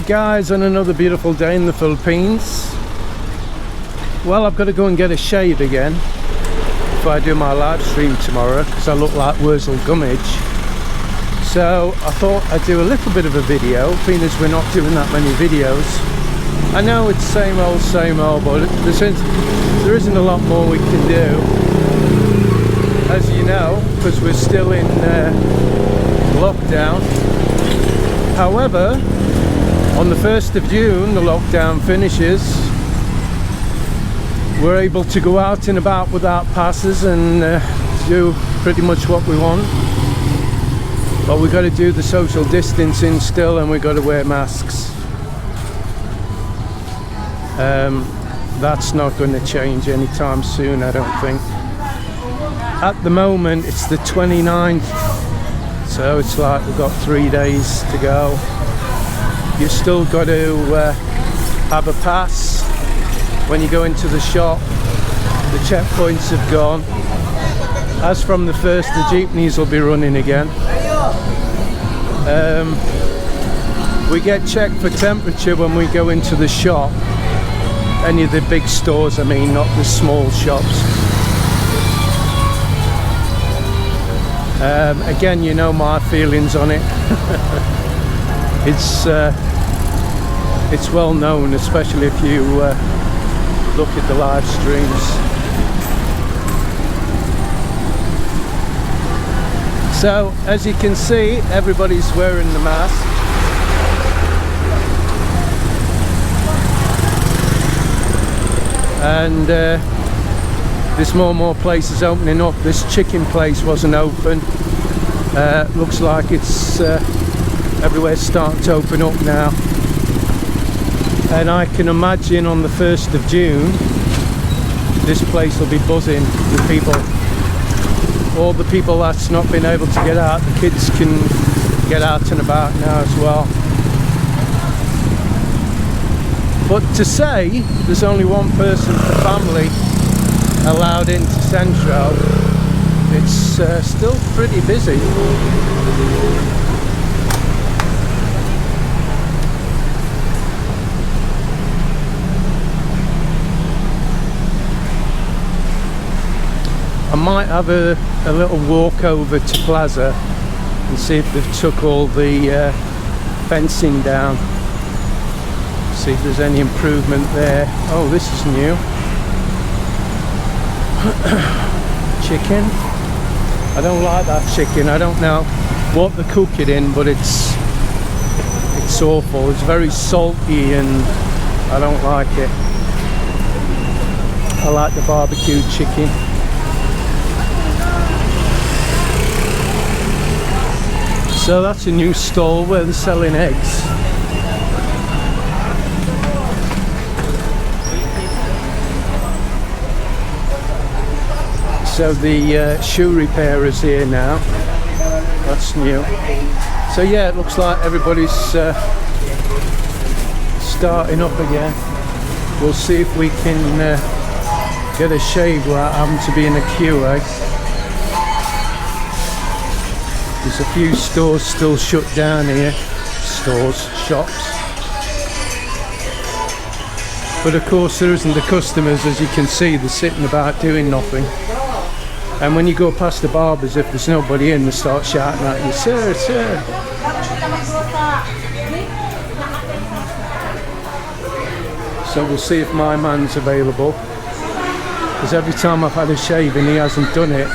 guys, on another beautiful day in the Philippines. Well, I've got to go and get a shave again if I do my live stream tomorrow, because I look like Wurzel Gummidge. So I thought I'd do a little bit of a video, being as we're not doing that many videos. I know it's same old, but there isn't a lot more we can do, as you know, because we're still in lockdown. However, on the 1st of June, the lockdown finishes. We're able to go out and about without passes and do pretty much what we want. But we've got to do the social distancing still, and we've got to wear masks. That's not going to change anytime soon, I don't think. At the moment, it's the 29th. So it's like we've got 3 days to go. You've still got to have a pass when you go into the shop. The checkpoints have gone. As from the 1st, the jeepneys will be running again. We get checked for temperature when we go into the shop. Any of the big stores, I mean, not the small shops. Again, you know my feelings on it. It's well known, especially if you look at the live streams. So, as you can see, everybody's wearing the mask. And there's more and more places opening up. This chicken place wasn't open. Looks like it's everywhere's starting to open up now. And I can imagine on the 1st of June, this place will be buzzing with people. All the people that's not been able to get out, the kids can get out and about now as well. But to say there's only one person per family allowed into Centro, it's still pretty busy. I might have a little walk over to Plaza and see if they've took all the fencing down. See if there's any improvement there. Oh, this is new. Chicken. I don't like that chicken. I don't know what they cook it in, but it's awful. It's very salty and I don't like it. I like the barbecued chicken. So that's a new stall where they're selling eggs. So the shoe repair is here now. That's new. So yeah, it looks like everybody's starting up again. We'll see if we can get a shave without having to be in a queue, eh? There's a few stores still shut down here. Shops. But of course there isn't the customers, as you can see. They're sitting about doing nothing. And when you go past the barbers, if there's nobody in, they start shouting at you, "Sir, sir." So we'll see if my man's available. Because every time I've had a shave and he hasn't done it,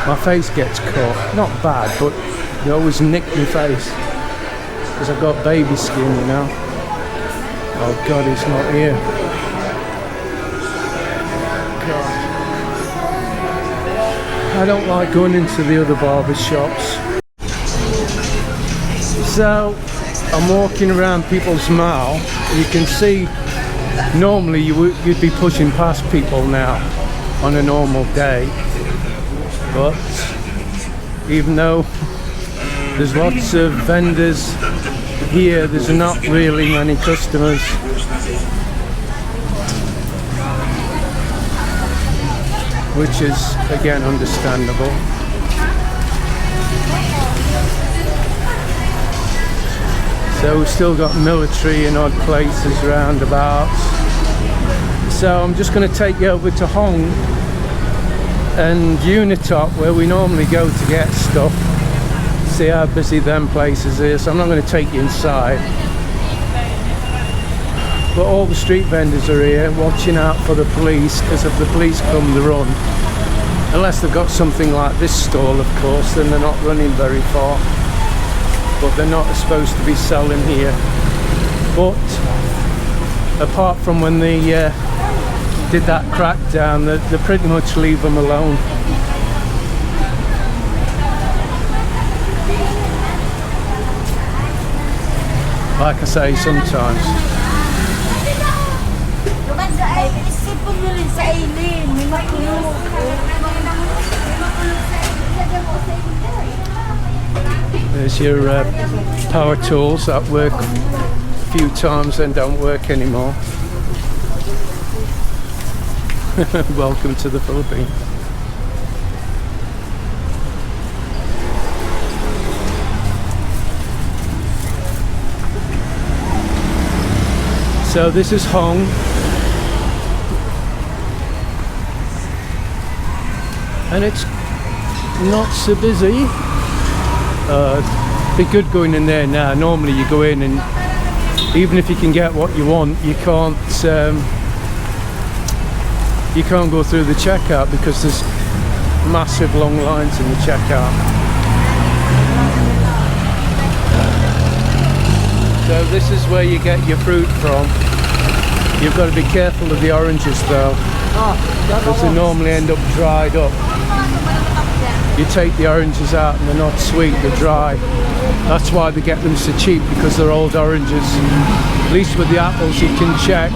my face gets cut. Not bad, but they always nick my face. Because I've got baby skin, you know. Oh God, he's not here. God. I don't like going into the other barber shops. So I'm walking around people's mall. You can see normally you'd be pushing past people now on a normal day, but even though there's lots of vendors here, there's not really many customers. Which is again understandable. So we've still got military in odd places roundabouts. So I'm just going to take you over to Hong and Unitop, where we normally go to get stuff. See how busy them places is. I'm not going to take you inside, but all the street vendors are here watching out for the police, because if the police come, they run. Unless they've got something like this stall, of course, then they're not running very far. But they're not supposed to be selling here. But apart from when they did that crackdown, they pretty much leave them alone. Like I say, sometimes. There's your power tools that work a few times and don't work anymore. Welcome to the Philippines. So this is Hong. And it's not so busy. Be good going in there now. Normally you go in and even if you can get what you want, you can't go through the checkout because there's massive long lines in the checkout. So this is where you get your fruit from. You've got to be careful of the oranges though, because they normally end up dried up. You take the oranges out and they're not sweet, they're dry. That's why they get them so cheap, because they're old oranges. At least with the apples you can check,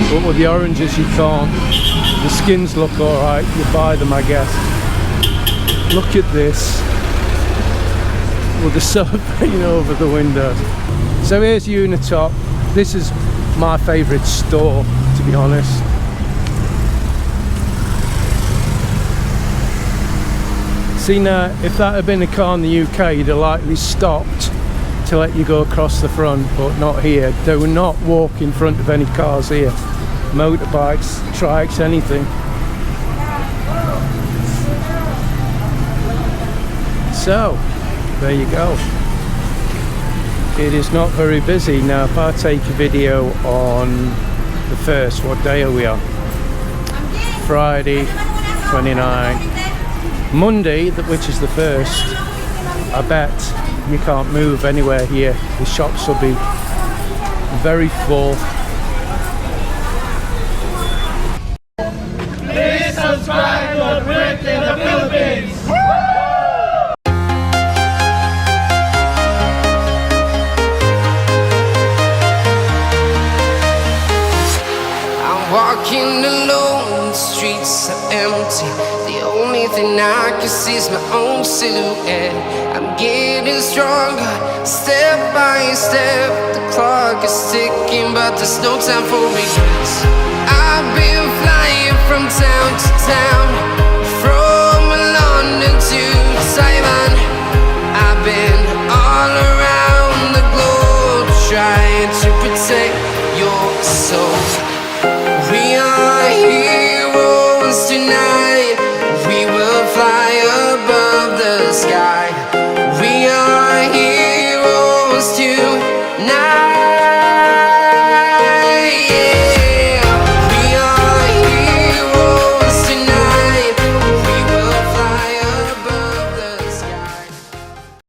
but with the oranges you can't. The skins look alright, you buy them I guess. Look at this, with the cellophane over the windows. So here's Unitop. This is my favourite store, to be honest. See now, if that had been a car in the UK, you'd have likely stopped to let you go across the front, but not here. They will not walk in front of any cars here. Motorbikes, trikes, anything. So, there you go. It is not very busy. Now, if I take a video on the 1st, what day are we on? Friday, 29. Monday, which is the 1st, I bet you can't move anywhere here. The shops will be very full. Please subscribe to Brit in the Philippines. I'm walking alone, the streets are empty. The only thing I can see is my own silhouette. I'm getting stronger, step by step. The clock is ticking, but there's no time for regrets. I've been flying from town to town, from London to Taiwan. I've been